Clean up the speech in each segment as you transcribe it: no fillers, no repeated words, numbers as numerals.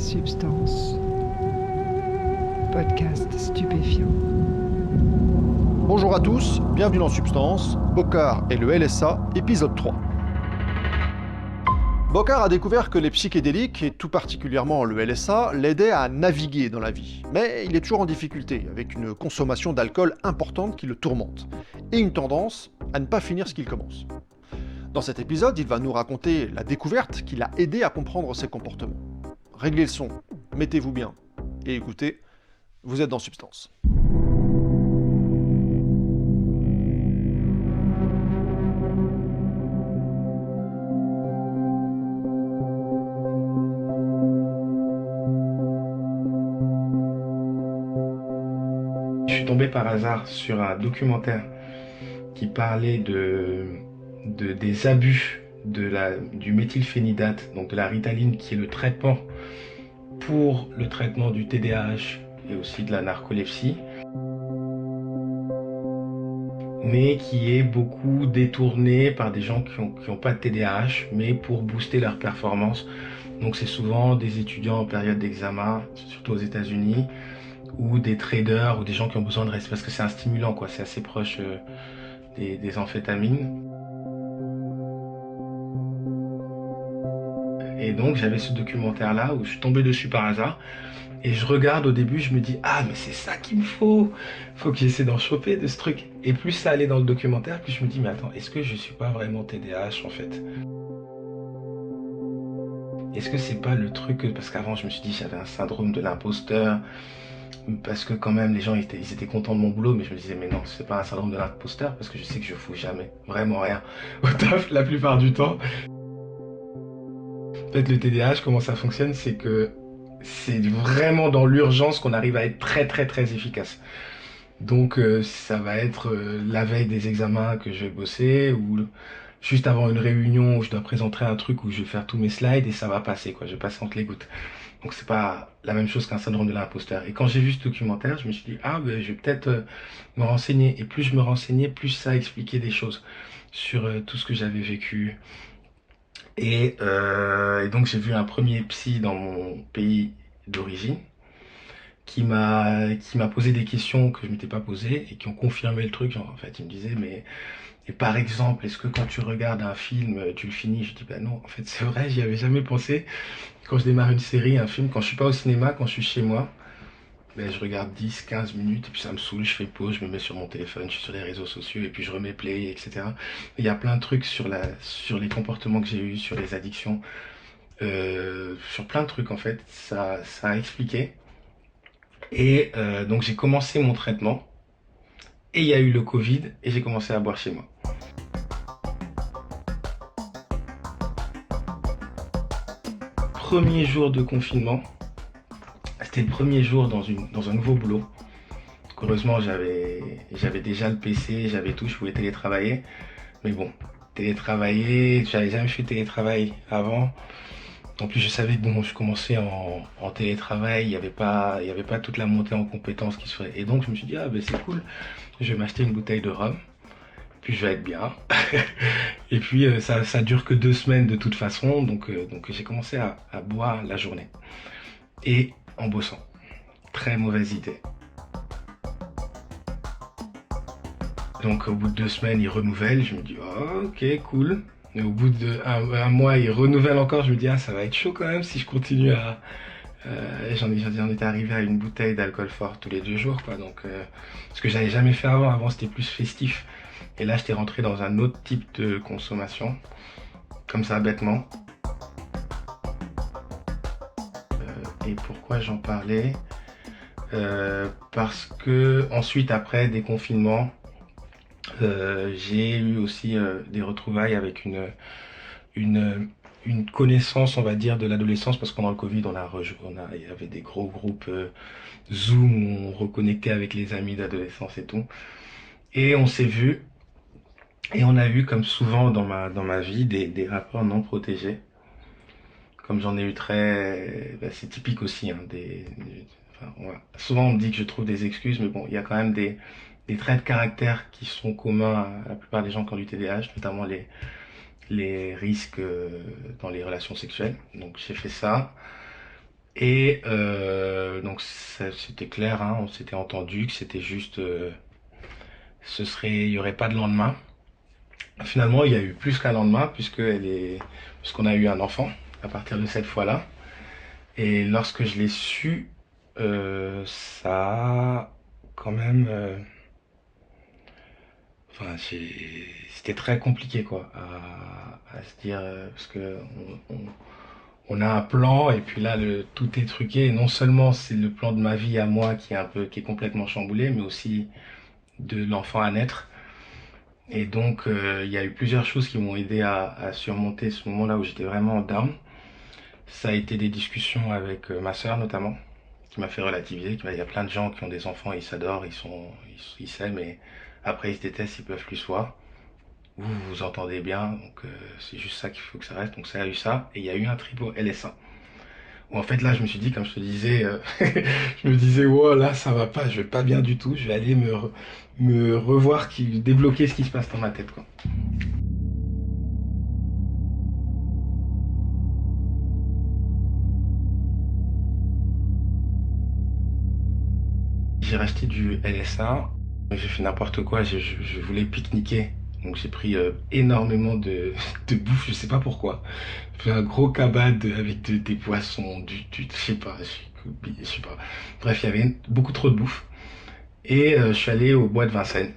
Substance. Podcast stupéfiant. Bonjour à tous, bienvenue dans Substance, Bocard et le LSA, épisode 3. Bocard a découvert que les psychédéliques, et tout particulièrement le LSA, l'aidaient à naviguer dans la vie. Mais il est toujours en difficulté, avec une consommation d'alcool importante qui le tourmente, et une tendance à ne pas finir ce qu'il commence. Dans cet épisode, il va nous raconter la découverte qui l'a aidé à comprendre ses comportements. Réglez le son, mettez-vous bien, et écoutez, vous êtes dans Substance. Je suis tombé par hasard sur un documentaire qui parlait des abus du méthylphénidate, donc de la Ritaline, qui est le traitement pour le traitement du TDAH et aussi de la narcolepsie, mais qui est beaucoup détourné par des gens qui ont pas de TDAH, mais pour booster leur performance. Donc c'est souvent des étudiants en période d'examen, surtout aux États-Unis, ou des traders ou des gens qui ont besoin de rester, parce que c'est un stimulant, quoi. C'est assez proche des amphétamines. Et donc j'avais ce documentaire là où je suis tombé dessus par hasard et je regarde au début, je me dis ah mais c'est ça qu'il me faut que j'essaie d'en choper de ce truc. Et plus ça allait dans le documentaire, plus je me dis mais attends, est-ce que je suis pas vraiment TDAH en fait? Est-ce que c'est pas le truc, parce qu'avant je me suis dit j'avais un syndrome de l'imposteur, parce que quand même les gens ils étaient contents de mon boulot, mais je me disais mais non, c'est pas un syndrome de l'imposteur, parce que je sais que je fous jamais vraiment rien au taf la plupart du temps. En fait, le TDAH, comment ça fonctionne, c'est que c'est vraiment dans l'urgence qu'on arrive à être très très très efficace. Donc ça va être la veille des examens que je vais bosser, ou juste avant une réunion où je dois présenter un truc où je vais faire tous mes slides et ça va passer, quoi. Je vais passer entre les gouttes. Donc c'est pas la même chose qu'un syndrome de l'imposteur. Et quand j'ai vu ce documentaire, je me suis dit ah ben je vais peut-être me renseigner. Et plus je me renseignais, plus ça expliquait des choses sur tout ce que j'avais vécu. Et donc j'ai vu un premier psy dans mon pays d'origine qui m'a posé des questions que je m'étais pas posées et qui ont confirmé le truc. Genre, en fait, il me disait mais et par exemple, est-ce que quand tu regardes un film, tu le finis? Je dis bah non, en fait c'est vrai, j'y avais jamais pensé. Quand je démarre une série, un film, quand je suis pas au cinéma, quand je suis chez moi, ben, je regarde 10-15 minutes et puis ça me saoule, je fais pause, je me mets sur mon téléphone, je suis sur les réseaux sociaux et puis je remets play, etc. Il y a plein de trucs sur les comportements que j'ai eus, sur les addictions, sur plein de trucs en fait, ça a expliqué. Et donc j'ai commencé mon traitement et il y a eu le Covid et j'ai commencé à boire chez moi. Premier jour de confinement, c'était le premier jour dans un nouveau boulot. Donc heureusement j'avais déjà le PC, j'avais tout, je pouvais télétravailler. Mais bon, télétravailler, j'avais jamais fait télétravail avant. En plus je savais que bon, je commençais en télétravail, il y avait pas toute la montée en compétences qui se ferait. Et donc je me suis dit ah ben c'est cool, je vais m'acheter une bouteille de rhum, puis je vais être bien. Et puis ça dure que 2 semaines de toute façon, donc j'ai commencé à boire la journée. Et en bossant. Très mauvaise idée. Donc au bout de 2 semaines, il renouvelle, je me dis oh, ok cool. Et au bout d'un mois, il renouvelle encore, je me dis ah ça va être chaud quand même si je continue à... j'en étais arrivé à une bouteille d'alcool fort tous les 2 jours, quoi. Donc, ce que j'avais jamais fait avant c'était plus festif. Et là j'étais rentré dans un autre type de consommation, comme ça bêtement. Et pourquoi j'en parlais? Parce que ensuite après des confinements, j'ai eu aussi des retrouvailles avec une connaissance, on va dire, de l'adolescence, parce que pendant le Covid, il y avait des gros groupes Zoom où on reconnectait avec les amis d'adolescence et tout. Et on s'est vu, et on a eu, comme souvent dans ma vie, des rapports non protégés. Comme j'en ai eu c'est typique aussi, hein, souvent on me dit que je trouve des excuses, mais bon, il y a quand même des traits de caractère qui sont communs à la plupart des gens qui ont du TDAH, notamment les risques dans les relations sexuelles. Donc j'ai fait ça. Et donc c'était clair, hein, on s'était entendu que c'était juste, il y aurait pas de lendemain. Finalement, il y a eu plus qu'un lendemain puisqu'on a eu un enfant à partir de cette fois-là. Et lorsque je l'ai su, ça a quand même, enfin, c'était très compliqué quoi à se dire parce que on a un plan et puis là tout est truqué. Et non seulement c'est le plan de ma vie à moi qui est complètement chamboulé, mais aussi de l'enfant à naître. Et donc il y a eu plusieurs choses qui m'ont aidé à surmonter ce moment-là où j'étais vraiment down. Ça a été des discussions avec ma sœur notamment, qui m'a fait relativiser. Il y a plein de gens qui ont des enfants, ils s'adorent, ils s'aiment, mais après ils se détestent, ils peuvent plus se voir. Vous vous entendez bien, donc c'est juste ça qu'il faut que ça reste. Donc ça a eu ça, et il y a eu un trip au LSA. Où en fait là je me suis dit, comme je te disais, je me disais, wow, là ça va pas, je vais pas bien du tout, je vais aller me revoir, débloquer ce qui se passe dans ma tête quoi. J'ai racheté du LSA, j'ai fait n'importe quoi, je voulais pique-niquer. Donc j'ai pris énormément de bouffe, je sais pas pourquoi. J'ai fait un gros cabane avec des poissons, je sais pas, je sais pas. Bref, il y avait beaucoup trop de bouffe. Et je suis allé au bois de Vincennes.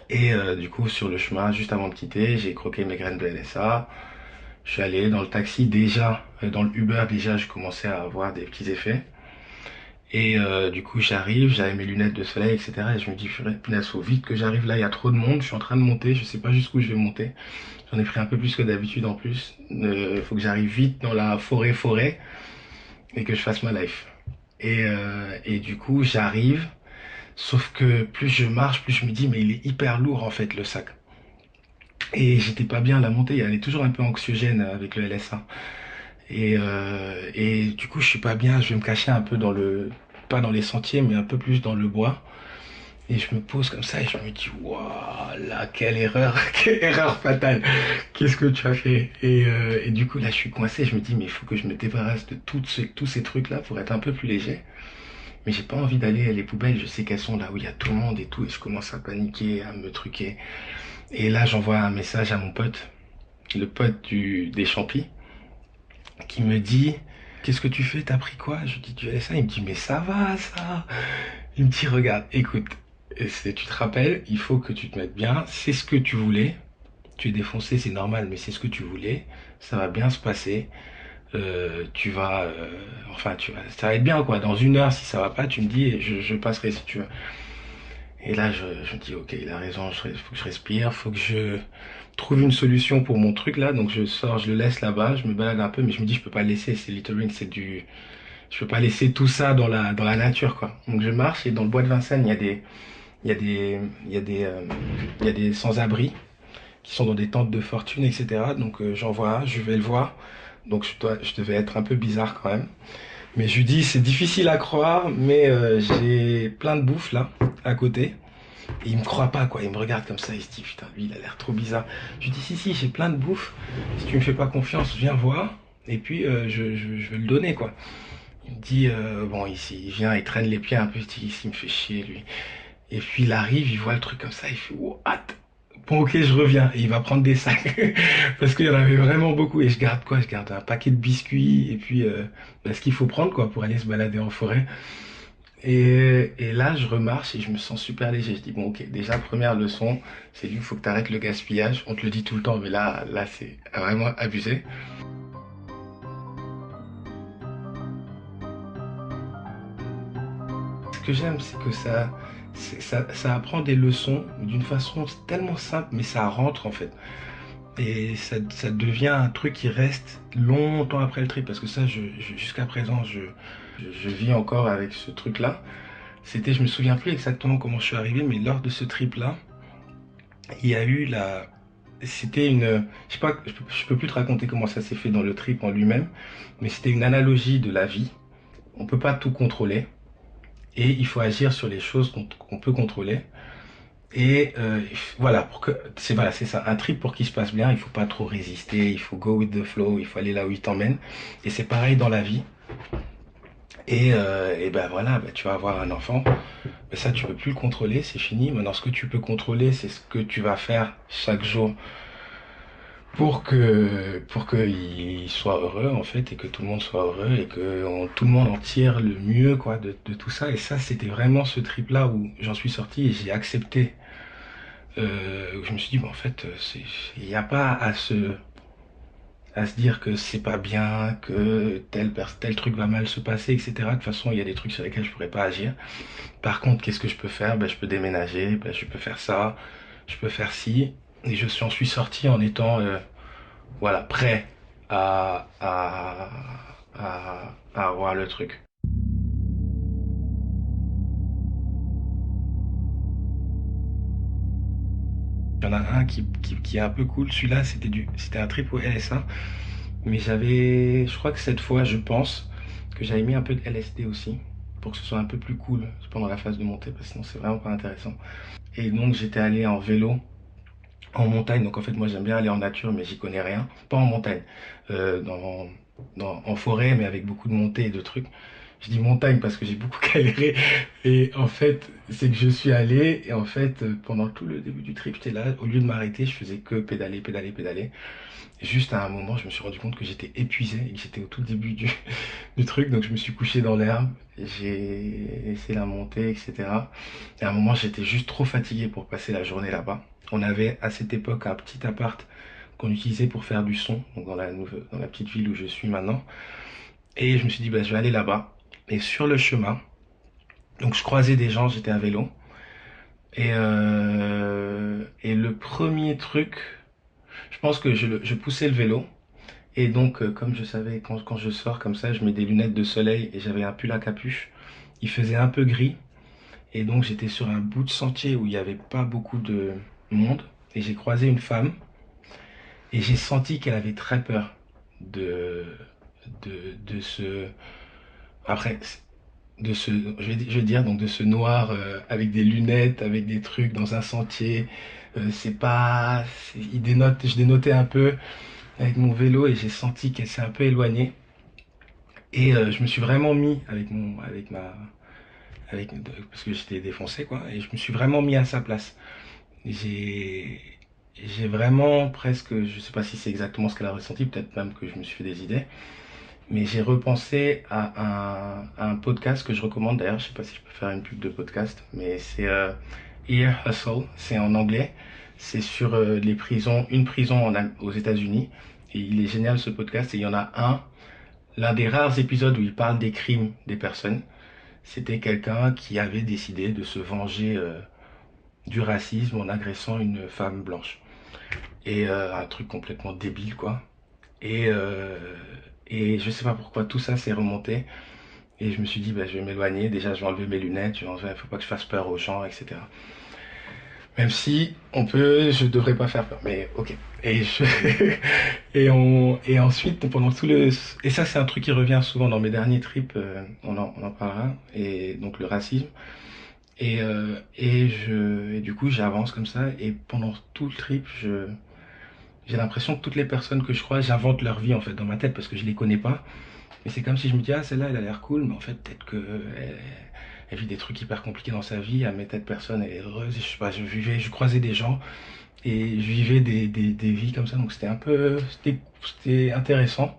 Et du coup, sur le chemin, juste avant de quitter, j'ai croqué mes graines de LSA. Je suis allé dans le taxi déjà, dans le Uber déjà, je commençais à avoir des petits effets. Et du coup j'arrive, j'avais mes lunettes de soleil, etc. Et je me dis, punaise, faut vite que j'arrive là, il y a trop de monde, je suis en train de monter, je sais pas jusqu'où je vais monter. J'en ai pris un peu plus que d'habitude en plus. Faut que j'arrive vite dans la forêt et que je fasse ma life. Et du coup j'arrive, sauf que plus je marche, plus je me dis, mais il est hyper lourd en fait le sac. Et j'étais pas bien à la montée, elle est toujours un peu anxiogène avec le LSA. Et du coup, je suis pas bien, je vais me cacher un peu pas dans les sentiers, mais un peu plus dans le bois. Et je me pose comme ça et je me dis, waouh, là, quelle erreur, quelle erreur fatale. Qu'est-ce que tu as fait? Et du coup, là, je suis coincé, je me dis, mais il faut que je me débarrasse de tous ces trucs-là pour être un peu plus léger. Mais j'ai pas envie d'aller à les poubelles, je sais qu'elles sont là où il y a tout le monde et tout, et je commence à paniquer, à me truquer. Et là, j'envoie un message à mon pote, le pote des champis, qui me dit, qu'est-ce que tu fais, t'as pris quoi? Je dis, du LSA. Il me dit, mais ça va ça. Il me dit, regarde, écoute, tu te rappelles, il faut que tu te mettes bien, c'est ce que tu voulais, tu es défoncé, c'est normal, mais c'est ce que tu voulais, ça va bien se passer. Ça va être bien quoi, dans 1 heure si ça va pas, tu me dis et je passerai si tu veux. Et là, je me dis, ok, il a raison, faut que je respire, faut que je trouve une solution pour mon truc là. Donc je sors, je le laisse là-bas, je me balade un peu, mais je me dis, je peux pas le laisser, c'est littering, je peux pas laisser tout ça dans la nature quoi. Donc je marche et dans le bois de Vincennes, il y a des sans-abri qui sont dans des tentes de fortune, etc. Donc j'en vois un, je vais le voir. Donc je devais être un peu bizarre quand même. Mais je lui dis, c'est difficile à croire, mais j'ai plein de bouffe là, à côté. Et il me croit pas, quoi. Il me regarde comme ça, il se dit, putain, lui, il a l'air trop bizarre. Je lui dis, si, j'ai plein de bouffe. Si tu me fais pas confiance, viens voir. Et puis, je vais le donner, quoi. Il me dit, bon, ici, il vient, il traîne les pieds un peu, il se dit, ici, il me fait chier, lui. Et puis, il arrive, il voit le truc comme ça, il fait, what? Bon, ok, je reviens. Et il va prendre des sacs. Parce qu'il y en avait vraiment beaucoup. Et je garde quoi? Je garde un paquet de biscuits. Et puis, ce qu'il faut prendre, quoi, pour aller se balader en forêt. Et là, je remarche et je me sens super léger. Je dis, bon, ok, déjà, première leçon, c'est lui, il faut que tu arrêtes le gaspillage. On te le dit tout le temps, mais là c'est vraiment abusé. Ce que j'aime, c'est que ça apprend des leçons d'une façon tellement simple, mais ça rentre en fait. Et ça devient un truc qui reste longtemps après le trip, parce que ça, jusqu'à présent, je vis encore avec ce truc-là. Je me souviens plus exactement comment je suis arrivé, mais lors de ce trip-là, il y a eu c'était je sais pas, je peux plus te raconter comment ça s'est fait dans le trip en lui-même, mais c'était une analogie de la vie. On peut pas tout contrôler, et il faut agir sur les choses qu'on peut contrôler. Et voilà, c'est ça, un trip pour qu'il se passe bien, il faut pas trop résister, il faut go with the flow, il faut aller là où il t'emmène. Et c'est pareil dans la vie. Et ben voilà, ben tu vas avoir un enfant. Mais ça, tu peux plus le contrôler, c'est fini. Maintenant, ce que tu peux contrôler, c'est ce que tu vas faire chaque jour pour que il soit heureux en fait et que tout le monde soit heureux et que tout le monde en tire le mieux quoi de tout ça. Et ça, c'était vraiment ce trip là où j'en suis sorti et j'ai accepté. Où je me suis dit, bon, en fait, il n'y a pas à se dire que c'est pas bien, que tel truc va mal se passer, etc. De toute façon, il y a des trucs sur lesquels je pourrais pas agir. Par contre, qu'est-ce que je peux faire? Ben, je peux déménager, ben, je peux faire ça, je peux faire ci. Et en suis sorti en étant voilà, prêt à avoir le truc. Il y en a un qui est un peu cool. Celui-là, c'était un trip au LSA. Mais je crois que cette fois, je pense que j'avais mis un peu de LSD aussi. Pour que ce soit un peu plus cool pendant la phase de montée. Parce que sinon, c'est vraiment pas intéressant. Et donc, j'étais allé en vélo. En montagne, donc en fait moi j'aime bien aller en nature mais j'y connais rien, pas en montagne, en forêt mais avec beaucoup de montées et de trucs. Je dis montagne parce que j'ai beaucoup galéré et en fait c'est que je suis allé et en fait pendant tout le début du trip j'étais là, au lieu de m'arrêter je faisais que pédaler, pédaler, pédaler. Et juste à un moment je me suis rendu compte que j'étais épuisé et que j'étais au tout début du truc donc je me suis couché dans l'herbe, j'ai essayé la montée etc. Et à un moment j'étais juste trop fatigué pour passer la journée là-bas. On avait à cette époque un petit appart qu'on utilisait pour faire du son, donc dans la petite ville où je suis maintenant. Et je me suis dit, bah, je vais aller là-bas. Et sur le chemin, donc je croisais des gens, j'étais à vélo. Et le premier truc, je pense que je poussais le vélo. Et donc, comme je savais, quand je sors comme ça, je mets des lunettes de soleil et j'avais un pull à capuche. Il faisait un peu gris. Et donc, j'étais sur un bout de sentier où il n'y avait pas beaucoup de monde. Et j'ai croisé une femme. Et j'ai senti qu'elle avait très peur de, de ce, après, je vais dire, donc de ce noir avec des lunettes, avec des trucs dans un sentier. C'est pas, je dénotais un peu avec mon vélo et j'ai senti qu'elle s'est un peu éloignée. Et je me suis vraiment mis parce que j'étais défoncé quoi, et je me suis vraiment mis à sa place. J'ai, j'ai vraiment presque, je sais pas si c'est exactement ce qu'elle a ressenti, peut-être même que je me suis fait des idées, mais j'ai repensé à un podcast que je recommande d'ailleurs, je sais pas si je peux faire une pub de podcast, mais c'est Ear Hustle, c'est en anglais, c'est sur les prisons, une prison aux États-Unis, et il est génial ce podcast, et il y en a l'un des rares épisodes où il parle des crimes des personnes, c'était quelqu'un qui avait décidé de se venger du racisme en agressant une femme blanche. Et un truc complètement débile, quoi. Et, euh, et je sais pas pourquoi tout ça s'est remonté. Et je me suis dit, bah, je vais m'éloigner. Déjà, je vais enlever mes lunettes. Faut pas que je fasse peur aux gens, etc. Même si je devrais pas faire peur. Mais ok. Et et ensuite, pendant et ça, c'est un truc qui revient souvent dans mes derniers trips. On en parlera. Et donc, le racisme. Et du coup, j'avance comme ça. Et pendant tout le trip, j'ai l'impression que toutes les personnes que je croise, j'invente leur vie en fait dans ma tête parce que je les connais pas. Mais c'est comme si je me dis, ah, celle-là, elle a l'air cool, mais en fait, peut-être que elle vit des trucs hyper compliqués dans sa vie, mais telle personne, elle est heureuse. Et je sais pas, je croisais des gens et je vivais des vies comme ça. Donc c'était intéressant.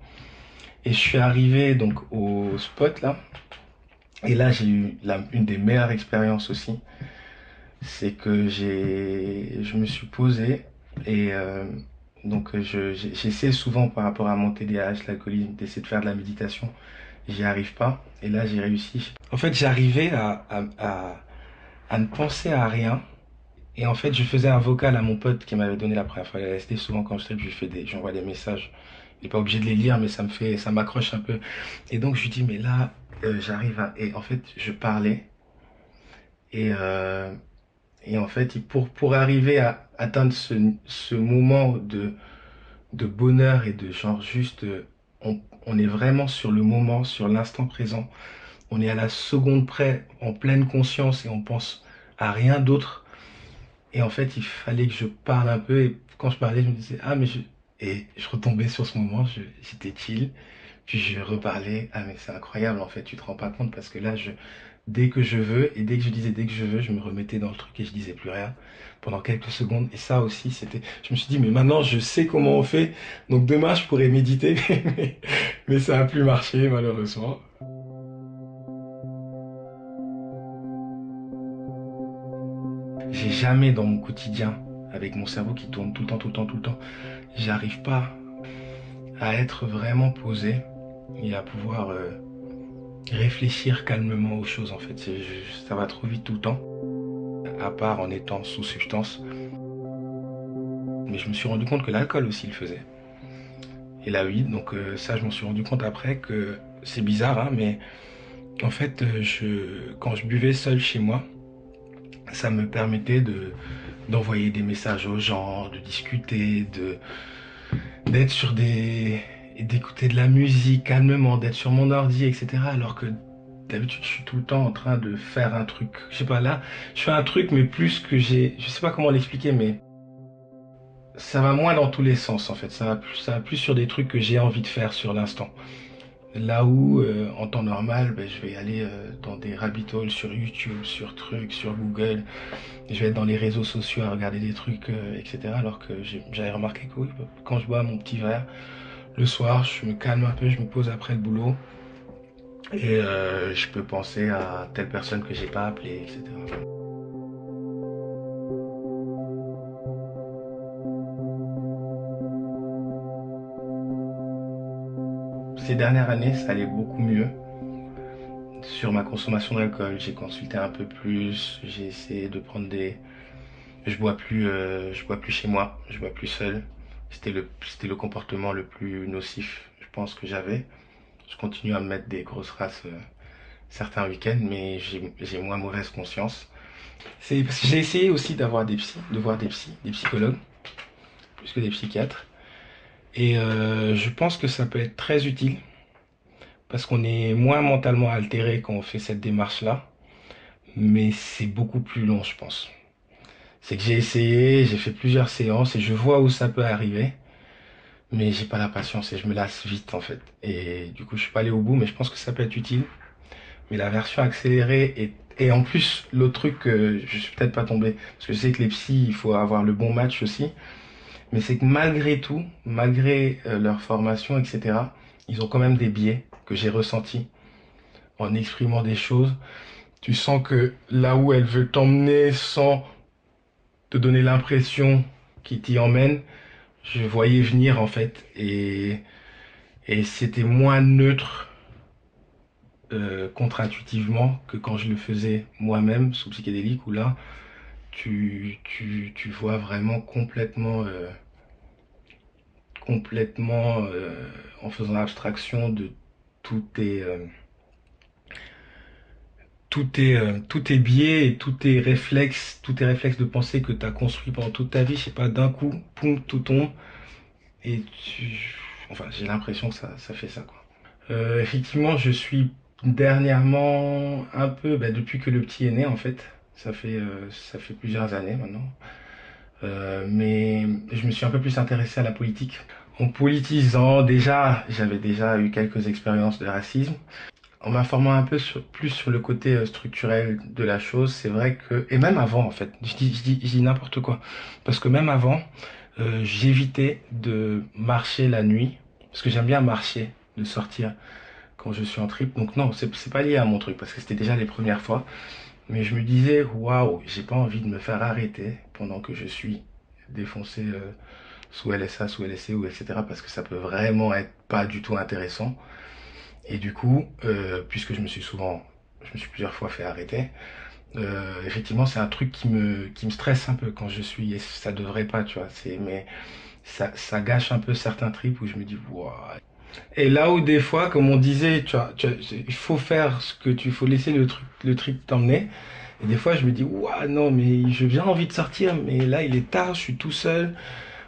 Et je suis arrivé donc au spot là. Et là, j'ai eu une des meilleures expériences aussi. C'est que je me suis posé et donc j'essaie souvent par rapport à mon TDAH, l'alcoolisme, d'essayer de faire de la méditation. J'y arrive pas. Et là, j'ai réussi. En fait, j'arrivais à ne penser à rien. Et en fait, je faisais un vocal à mon pote qui m'avait donné la première fois la LSD. Souvent, quand je trip, j'envoie des messages. Il n'est pas obligé de les lire, mais ça m'accroche un peu. Et donc, je lui dis, mais là, et en fait, je parlais. Et, euh, et en fait, pour arriver à atteindre ce moment de bonheur et de genre juste, on est vraiment sur le moment, sur l'instant présent. On est à la seconde près, en pleine conscience et on pense à rien d'autre. Et en fait, il fallait que je parle un peu. Et quand je parlais, je me disais, ah, et je retombais sur ce moment, j'étais chill. Puis je reparlais, ah mais c'est incroyable en fait, tu te rends pas compte parce que là, dès que je veux, et dès que je disais dès que je veux, je me remettais dans le truc et je disais plus rien pendant quelques secondes. Et ça aussi, je me suis dit, mais maintenant je sais comment on fait, donc demain je pourrais méditer, mais ça a plus marché malheureusement. J'ai jamais dans mon quotidien, avec mon cerveau qui tourne tout le temps, tout le temps, tout le temps, j'arrive pas à être vraiment posé et à pouvoir réfléchir calmement aux choses en fait. Ça va trop vite tout le temps, à part en étant sous substance. Mais je me suis rendu compte que l'alcool aussi le faisait. Et la weed, donc ça je m'en suis rendu compte après que c'est bizarre, hein, mais en fait quand je buvais seul chez moi, ça me permettait d'envoyer des messages aux gens, de discuter, d'être d'écouter de la musique calmement, d'être sur mon ordi, etc. Alors que d'habitude, je suis tout le temps en train de faire un truc. Je sais pas, là, je fais un truc, mais plus que je sais pas comment l'expliquer, mais ça va moins dans tous les sens, en fait. Ça va plus sur des trucs que j'ai envie de faire sur l'instant. Là où, en temps normal, ben, je vais aller dans des rabbit holes sur YouTube, sur trucs, sur Google. Je vais être dans les réseaux sociaux à regarder des trucs, etc. Alors que j'avais remarqué que oui, quand je bois mon petit verre, le soir, je me calme un peu, je me pose après le boulot. Et je peux penser à telle personne que j'ai pas appelée, etc. Ces dernières années, ça allait beaucoup mieux. Sur ma consommation d'alcool, j'ai consulté un peu plus, j'ai essayé de prendre je bois plus chez moi, je bois plus seul. C'était le comportement le plus nocif, je pense que j'avais. Je continue à me mettre des grosses races certains week-ends, mais j'ai moins mauvaise conscience. C'est parce que j'ai essayé aussi de voir des psychologues, plus que des psychiatres. Et je pense que ça peut être très utile parce qu'on est moins mentalement altéré quand on fait cette démarche-là, mais c'est beaucoup plus long, je pense. C'est que j'ai essayé, j'ai fait plusieurs séances et je vois où ça peut arriver, mais j'ai pas la patience et je me lasse vite en fait. Et du coup, je suis pas allé au bout, mais je pense que ça peut être utile. Mais la version accélérée et en plus, l'autre truc que je suis peut-être pas tombé, parce que je sais que les psys, il faut avoir le bon match aussi, mais c'est que malgré tout, malgré leur formation, etc., ils ont quand même des biais que j'ai ressentis en exprimant des choses. Tu sens que là où elle veut t'emmener sans te donner l'impression qu'il t'y emmène, je voyais venir en fait. Et c'était moins neutre contre-intuitivement que quand je le faisais moi-même sous psychédélique, où là, tu vois vraiment complètement en faisant abstraction de tous tes, tous tes biais et tous tes réflexes de pensée que tu as construits pendant toute ta vie, je sais pas, d'un coup, poum, tout tombe. Et enfin, j'ai l'impression que ça fait ça, quoi. Effectivement, je suis dernièrement un peu, bah, depuis que le petit est né, en fait. Ça fait plusieurs années maintenant. Mais je me suis un peu plus intéressé à la politique. En politisant, j'avais déjà eu quelques expériences de racisme. En m'informant un peu plus sur le côté structurel de la chose, c'est vrai que, et même avant en fait, je dis n'importe quoi, parce que même avant, j'évitais de marcher la nuit, parce que j'aime bien marcher, de sortir quand je suis en trip. Donc non, c'est pas lié à mon truc, parce que c'était déjà les premières fois. Mais je me disais, waouh, j'ai pas envie de me faire arrêter pendant que je suis défoncé sous LSA, sous LSC ou etc. Parce que ça peut vraiment être pas du tout intéressant. Et du coup, puisque je me suis plusieurs fois fait arrêter, effectivement, c'est un truc qui me stresse un peu quand je suis, et ça devrait pas, tu vois, mais ça gâche un peu certains trips où je me dis, waouh. Et là où des fois, comme on disait, il faut faire faut laisser le trip t'emmener. Et des fois, je me dis, waouh, non, mais j'ai bien envie de sortir, mais là, il est tard, je suis tout seul.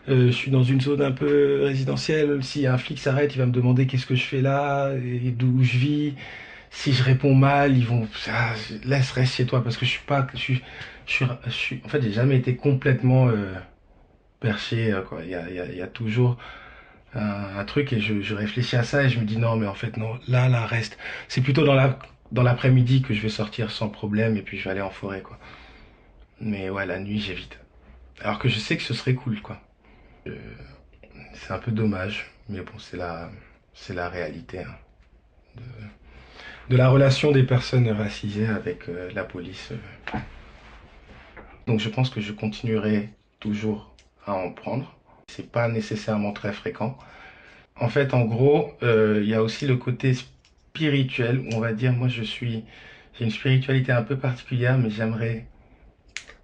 Je suis dans une zone un peu résidentielle. Si un flic s'arrête, il va me demander qu'est-ce que je fais là et d'où je vis. Si je réponds mal, ils vont reste chez toi parce que en fait, j'ai jamais été complètement perché quoi. Il y a toujours un truc et je réfléchis à ça et je me dis non, mais en fait, non, là, reste. C'est plutôt dans l'après-midi que je vais sortir sans problème et puis je vais aller en forêt, quoi. Mais ouais, la nuit, j'évite. Alors que je sais que ce serait cool, quoi. Euh, c'est un peu dommage, mais bon, c'est la réalité, hein, de la relation des personnes racisées avec la police. Donc je pense que je continuerai toujours à en prendre. C'est pas nécessairement très fréquent. En fait, en gros, il y a aussi le côté spirituel, où on va dire, j'ai une spiritualité un peu particulière, mais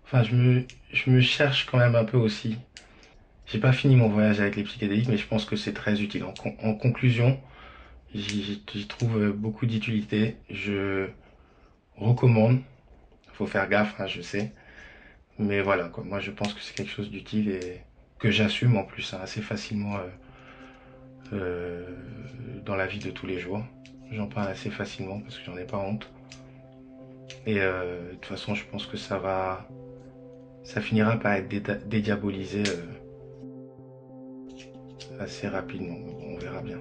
enfin, je me cherche quand même un peu aussi. J'ai pas fini mon voyage avec les psychédéliques, mais je pense que c'est très utile. En conclusion, j'y trouve beaucoup d'utilité. Je recommande. Faut faire gaffe, hein, je sais. Mais voilà, quoi. Moi, je pense que c'est quelque chose d'utile et que j'assume en plus, hein, assez facilement euh, dans la vie de tous les jours. J'en parle assez facilement parce que j'en ai pas honte. Et de toute façon, je pense que ça finira par être dédiabolisé assez rapidement. On verra bien.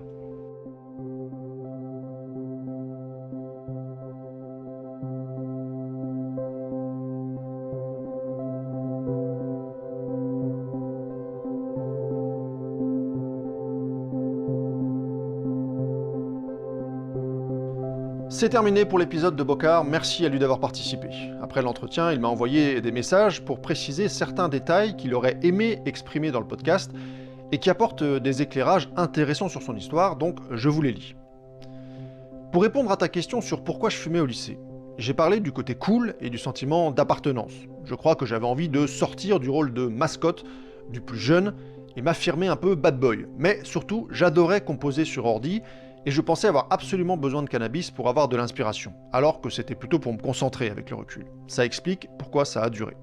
C'est terminé pour l'épisode de Bokar, merci à lui d'avoir participé. Après l'entretien, il m'a envoyé des messages pour préciser certains détails qu'il aurait aimé exprimer dans le podcast et qui apportent des éclairages intéressants sur son histoire, donc je vous les lis. Pour répondre à ta question sur pourquoi je fumais au lycée, j'ai parlé du côté cool et du sentiment d'appartenance. Je crois que j'avais envie de sortir du rôle de mascotte du plus jeune et m'affirmer un peu bad boy. Mais surtout, j'adorais composer sur ordi et je pensais avoir absolument besoin de cannabis pour avoir de l'inspiration, alors que c'était plutôt pour me concentrer avec le recul. Ça explique pourquoi ça a duré.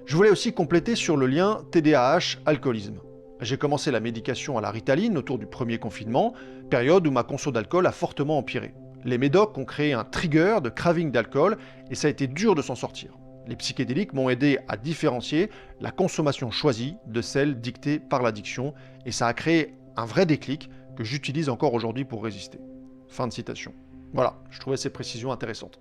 Je voulais aussi compléter sur le lien TDAH-alcoolisme. J'ai commencé la médication à la Ritaline autour du premier confinement, période où ma conso d'alcool a fortement empiré. Les médocs ont créé un trigger de craving d'alcool et ça a été dur de s'en sortir. Les psychédéliques m'ont aidé à différencier la consommation choisie de celle dictée par l'addiction et ça a créé un vrai déclic que j'utilise encore aujourd'hui pour résister. Fin de citation. Voilà, je trouvais ces précisions intéressantes.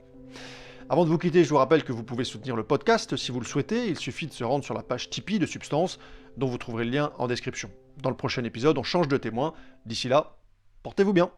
Avant de vous quitter, je vous rappelle que vous pouvez soutenir le podcast si vous le souhaitez. Il suffit de se rendre sur la page Tipeee de Substance, dont vous trouverez le lien en description. Dans le prochain épisode, on change de témoin. D'ici là, portez-vous bien.